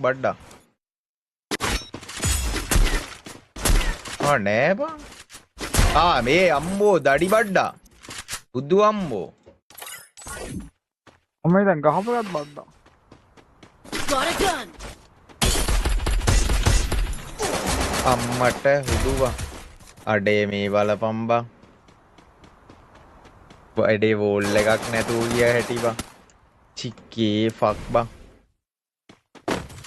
බඩ්ඩක් නෑ බං මේ අම්බෝ දඩි බඩ්ඩා බුදු අම්බෝ ඔමේ දැන් ගහපුවත් බද්දා අම්මට හුදුවා අඩේ මේ බලපන් බං වැඩේ වෝල් එකක් නැතුව ගිය හැටි බං චික්කේ ෆක් බං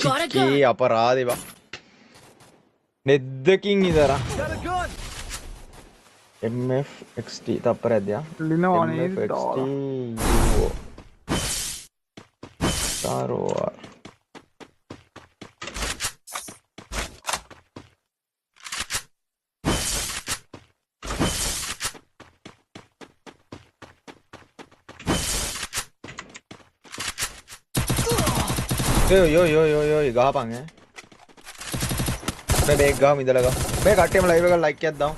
චික්කේ අපරාධේ බං නෙද්දකින් ඉදරා MF XT තප්පරයක්ද ලිනවා නේද MF XT Star yo ගහපන් ඈ මේ ගාම ඉඳලා ගහ මේ කට්ටියම ලයිව් එක ලයික් එකක් දාමු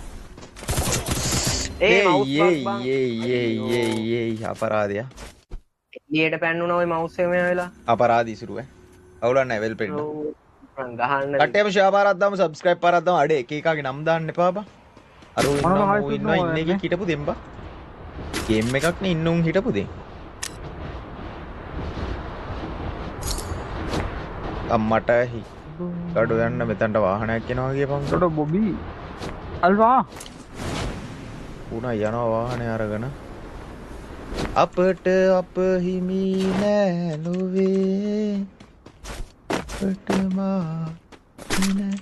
අපරාධය එළියට පැන්නුනා ඔය මවුස් එක මෙයා වෙලා අපරාධ ඉසුරු ඈ අවුලක් නැහැ වෙල් පෙන්න ගහන්න කට්ටියම ෂෙයා පාරක් දාමු සබ්ස්ක්‍රයිබ් පාරක් දාමු අඩේ එක එකගේ නම් දාන්න එපා බා අර ඉන්නවා ඉන්න එකේ හිටපු දෙම්බා ගේම් එකක් නේ ඉන්නුන් හිටපු දෙම් අම්මට ගඩො යන්න මෙතනට වාහනයක් එනවා කියපන් ඩොඩ බොබි අල්වා උනා යනවා වාහනේ අරගෙන අපට අප හිමි නෑ නොවේ අපට මා නෑ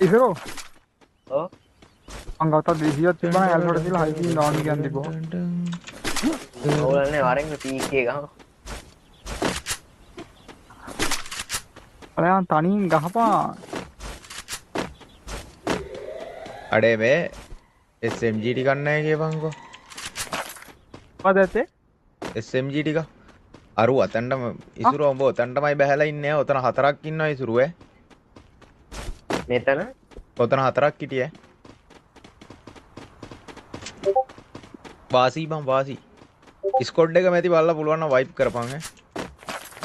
ඉසරෝ ඔව් අංගවත දෙහියක් තිබුණා ඇල්ෆඩ් කියලා හයිකින් ඩවුන් කියන් තිබෝ ඕලන්නේ වරෙන් පීක් එක ගහමු අරයන් තනින් ගහපා අඩේ මේ SMG ටිකක් නැහැ කියපන්කෝ මොකද ඇත්තේ SMG ටික අරු අතන්ටම ඉසුරු උඹ ඔතන්ටමයි බහැලා ඉන්නේ ඔතන හතරක් ඉන්නවා ඉසුරු මෙතන ඔතන හතරක් හිටියේ වාසි බං වාසි ස්කොඩ් එක මැති බලලා පුළුවන් නම් වයිප් කරපන්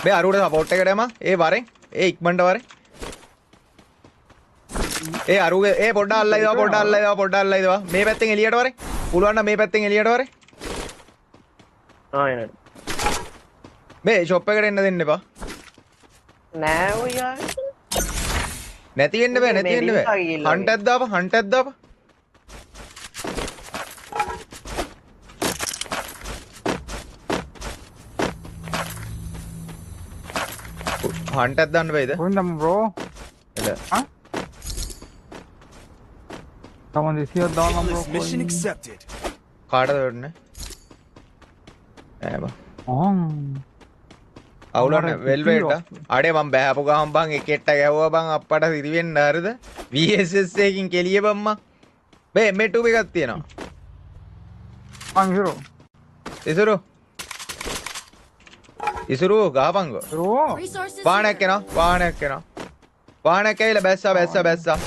මේ අරුවට සපෝට් එකට එම ඒ වරෙන් ඒ ඉක්මනට වරෙන් ඒ අරුගේ ඒ පොඩ්ඩක් අල්ලයිවා පොඩ්ඩක් අල්ලයිවා මේ පැත්තෙන් එළියට වරෙන් පුළුවන් නම් මේ පැත්තෙන් එළියට වරෙන් එන මේ ෂොප් එකට එන්න දෙන්න එපා නෑ ඔයා නැති වෙන්න බෑ හන්ට් එකක් දාපන් හන්ටක් දාන්න බෑද? කොහෙන්ද බ්‍රෝ? එල. ආ? Someone is here down bro. Mission accepted. කාටද වෙන්නේ? ඈ බා. අවුලන්නේ වෙල්වෙට් අඩේ මම බෑපු ගහම් බං එකෙට්ට ගැහුවා බං අප්පට සිරි වෙන්න හරිද? VSS එකකින් කෙලිය බම්මා. බේ M2 එකක් තියෙනවා. ඉසුරු. ඉසුරු ගහපන්කෝ. වාහනයක් එනවා. වාහනයක් ඇවිල්ලා බැස්සා.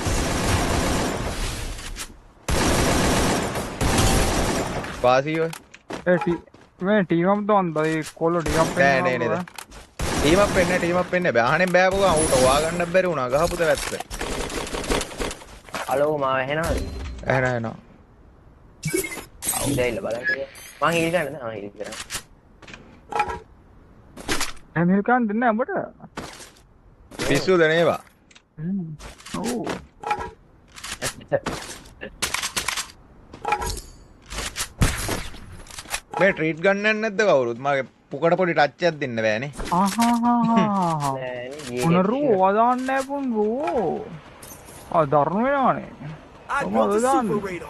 වාසී ඔය. මේ ටීම් අප් දාන්න ඒ කොල්ල ටීම් අප් නෑ. ටීම් අප් වෙන්නේ බෑ. අහන්නේ බෑපු ගා ඌට වා ගන්න බැරි වුණා. ගහපුත වැස්ස. හලෝ මාව ඇහෙනවද? ඇහෙනවා. අවුදයිල බලන්න. මං හීල් ගන්නද? මං හීල් කරා. ඇමරිකාන් දෙන්නේ අපට. පිස්සුද නේවා? ඔව්. මේ ට්‍රීට් ගන්න නැද්ද කවුරුත්? මගේ පුකට පොඩි ටච් එකක් දෙන්න බෑනේ. උනරු වදාන්න නැපුන් රෝ. දරුණු වෙනවනේ. කොහොමද දාන්නේ?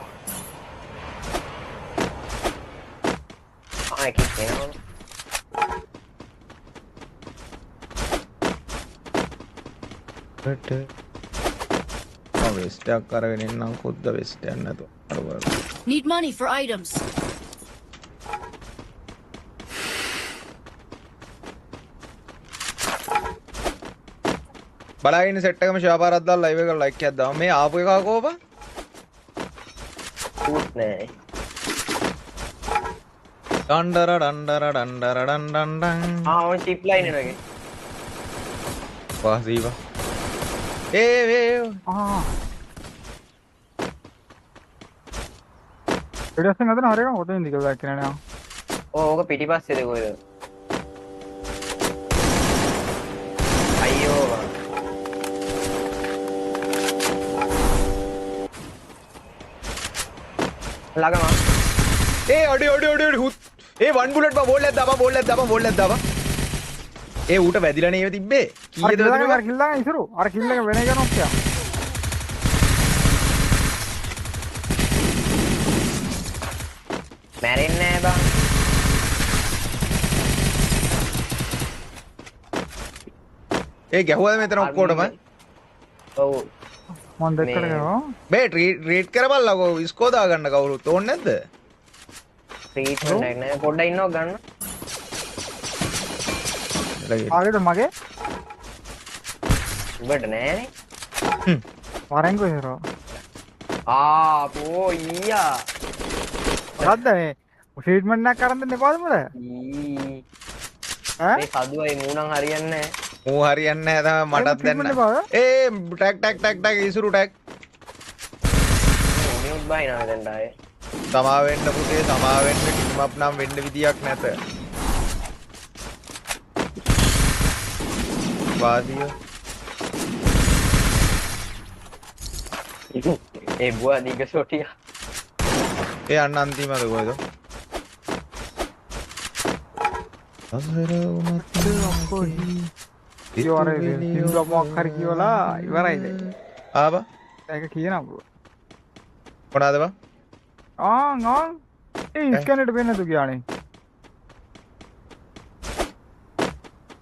වෙස්ට් එකක් අරගෙන ඉන්නම් කොද්ද වෙස්ට් එකක් නැතුව. Need money for items. බලාගෙන සෙට් එකම ෂෙයා පාරක් දාලා ලයිව් එකට ලයික් එකක් දාමු. මේ ආපු එක කෝපා? ඌත් නෑ. ඩන්ඩර ඩන්ඩර ඩන්ඩර ඩන්ඩන් ඔය චිප් ලයින් එනගේ. වාසීවා ඒ ආ ඉඩසෙන් අතන හරියම හොතෙන් දිග බෑක් කරනවා. ඕක පිටිපස්සේද කොහෙද? අයියෝ. ළඟම. ඒ අඩි හුත් ඒ වන් බුලට් බා බෝල් එකක් දාපන් බෝල් එකක් දාපන්. ඒ ඌට වැදිලා නේව තිබ්බේ. කීයද වැදුනේ? අර කිල් දාගෙන ඉතුරු. අර කිල් එක වෙන එක නොක්කියා. මැරෙන්නේ නෑ බං. ඒ ගැහුවද මෙතන ඔක්කොටම? ඔව්. මම දෙකට කරනවා. බේ රීඩ් කරපල්ලකෝ ඉස්කෝ දා ගන්න කවුරුත් ඕනේ නැද්ද? ට්‍රීට්මන්ට් එක නෑ පොඩ්ඩක් ඉන්නව ගන්න. ආගෙද මගේ? උඹට නෑනේ. වරෙන් කොහෙද? පෝ ඊයා. මොකද්ද මේ? ට්‍රීට්මන්ට් එකක් කරන් දෙන්න එපාද මොකද? ඈ? මේ සදුවයි මූණන් හරියන්නේ නෑ. මූ හරියන්නේ නැහැ තමයි මටත් දෙන්න. ඒ ටැක් ඉසුරු ටැක්. මියුට් බයිනවා දැන් ආයේ. සමා වෙන්න පුතේ සමා වෙන්න කිසිමක් නම් වෙන්න විදියක් නැත. වාදිය. ඒ බුවා දිග ෂොටියා. ඒ අන්න අන්තිමද කොහෙද? අසර උනත් කොහි ඊයෝ අර සින්දුව මොකක් හරි කියවලා ඉවරයිද? ආවා ඒක කියනවා බ්‍රෝ. මොනවාද බා? ඒ ස්කැනරේට වෙන්නේ නැතු ගියානේ.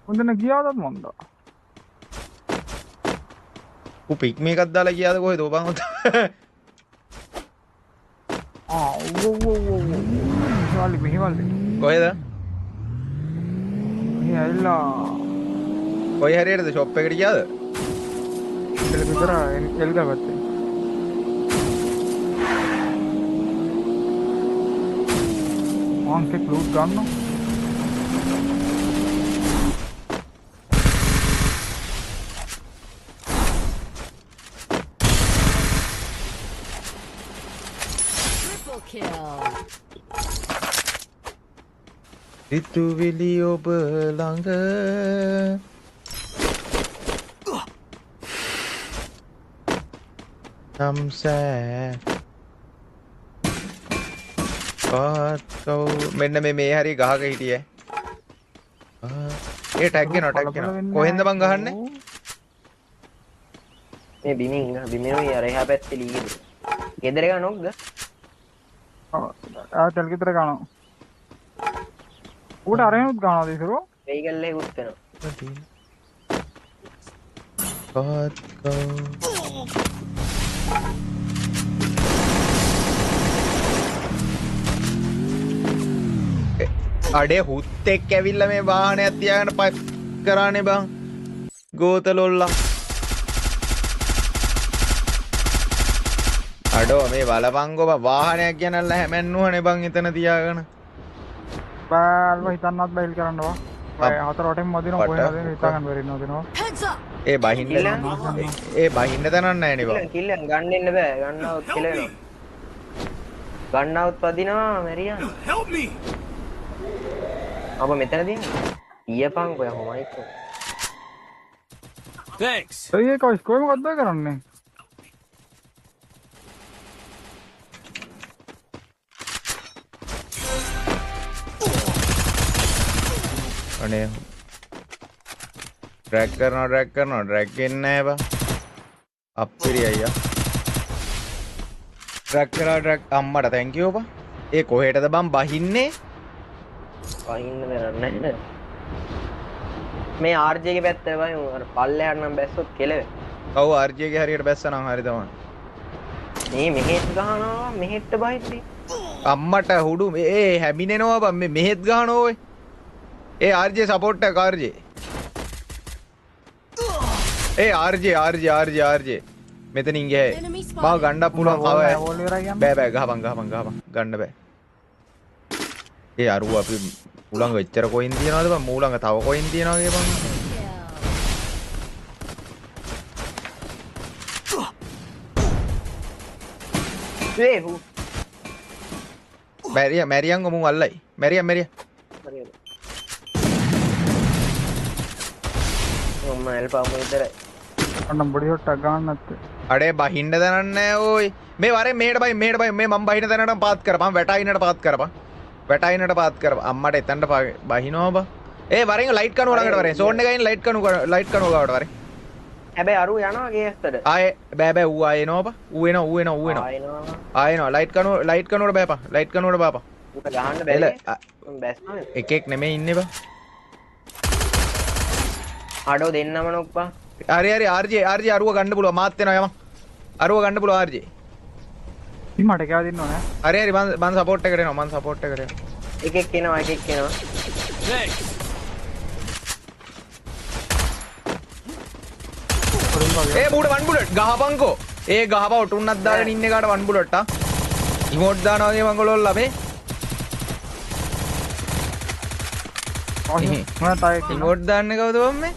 හොඳන ගියාද මන්ද? ඌ පික් මේකක් දාලා ගියාද කොහෙද ඔබන් ඔත? මෙහිවල්ලි. කොහෙද? මෙහි ඇවිල්ලා කොයි හරියටද ෂොප් එකට ගියාද? එල විතර එල්ගා පැත්තේ. ආන්කේ ලූට් ගන්න. Triple kill. සිතුවිලි ඔබ ළඟ සම්සෑ මෙන්න මේ හරි ගහක හිටියේ. ඒ ටැග් වෙනවා කොහෙන්ද බං ගහන්නේ? මේ බිමින් බිමිනුයි අර එහා පැත්තේ ලීගේද. ගෙදර එක නොක්ද? තෙල් ගෙදර ගන්නවා. ඌට අරහෙනුත් ගන්නවා දේසරෝ. වෙයිකල් එක උත් වෙනවා. අඩේ හුත් එක්ක ඇවිල්ලා මේ වාහනයක් තියාගෙන පයිප් කරානේ බං. ගෝතලොල්ලා. අඩෝ මේ වලපංගෝ වාහනයක් ගෙනල්ලා හැමෙන්නුවනේ බං එතන තියාගෙන. බාල්ව හිතන්නත් බයිල් කරන්නවා. හතර වටෙන් මදිනවා කොහෙද හිතා ගන්න බැරි නෝදිනවා. ඒ බහින්න ඒ බහින්න තනක් නැහැ නේ බං. කිල්ල ගන්න එන්න බෑ. ගන්නවොත් කිල වෙනවා. ගන්නවොත් වදිනවා මැරියන්. help me. අප මෙතනදී ඊයපන් කොය හොමයි කො. Thanks. ඒ කොයිස් කොයි මොකද්ද කරන්නේ? අනේ ඩ්‍රැග් කරනවා ඩ්‍රැග් එන්නේ නැහැ බං. අප්පිරි අයියා. ඩ්‍රැග් කරා ඩ්‍රැග් අම්මට thank you බං. ඒ කොහෙටද බං බහින්නේ? වහින්න දෙන්නේ නැහැ. මේ RJ ගේ පැත්ත වයි අර පල්ලෙහාට නම් බැස්සොත් කෙලවේ. ඔව් RJ ගේ හරියට බැස්සනම් හරි තමයි. මේ මෙහෙත් ගහනවා මෙහෙට බහිද්දි. අම්මට හුඩු ඒ හැමිනෙනවා බං මේ මෙහෙත් ගහනවා ඔය. ඒ RJ සපෝට් එක RJ. ඒ RJ මෙතනින් ගියේ. මාව ගන්න පුළුවන් කව. බෑ ගහපන් ගන්න බෑ. ඒ අරුව අපි ඌලඟ එච්චර කොයින් තියනවද බං මූලඟ තව කොයින් තියනවා කිය බං ඒ මැරියන් ඔමු අල්ලයි මැරියන් මම එල්පාමු විතරයි අන්න බොඩි හොට්ටක් ගන්න නැත්තේ අඩේ බහින්න දනන්නේ නැහැ ඕයි මේ වරේ මේට බයි මේ මම බහින තැනට පාත් කරපන් වැටයිනට පාත් කරපන් වැටයිනට පාත් කරපන් අම්මට එතනට බහිනවා බා ඒ වරෙන් ලයිට් කනුව ළඟට වරේ සෝන් එකේ ඉන්න ලයිට් කනුව ගාවට වරේ හැබැයි අරු යනවා ගේස්තට ආයේ බෑ ඌ ආයේ එනවා බා ඌ එනවා ආයෙනවා ලයිට් කනුවට බෑපන් ලයිට් කනුවට බාපන් උට ගහන්න බැල බැස්ම එකෙක් නෙමෙයි ඉන්නේ බා අඩෝ දෙන්නම නොක්පා හරි ආර්ජේ අරුව ගන්න පුළුවන් මාත් වෙනවා යම අරුව ගන්න පුළුවන් ආර්ජේ මට කෑ දෙන්න ඕනේ හරි මම සපෝට් එකට එනවා එකෙක් එනවා ඒ බූට වන් බුලට් ගහපන්කෝ ඒ ගහපව තුන්නක් දාගෙන ඉන්න එකට වන් බුලට් ආ ඉමෝට් දානවා වගේ මංගලොල් ළමේ මම තායි ඉමෝට් දාන්නේ කවුද බම්මේ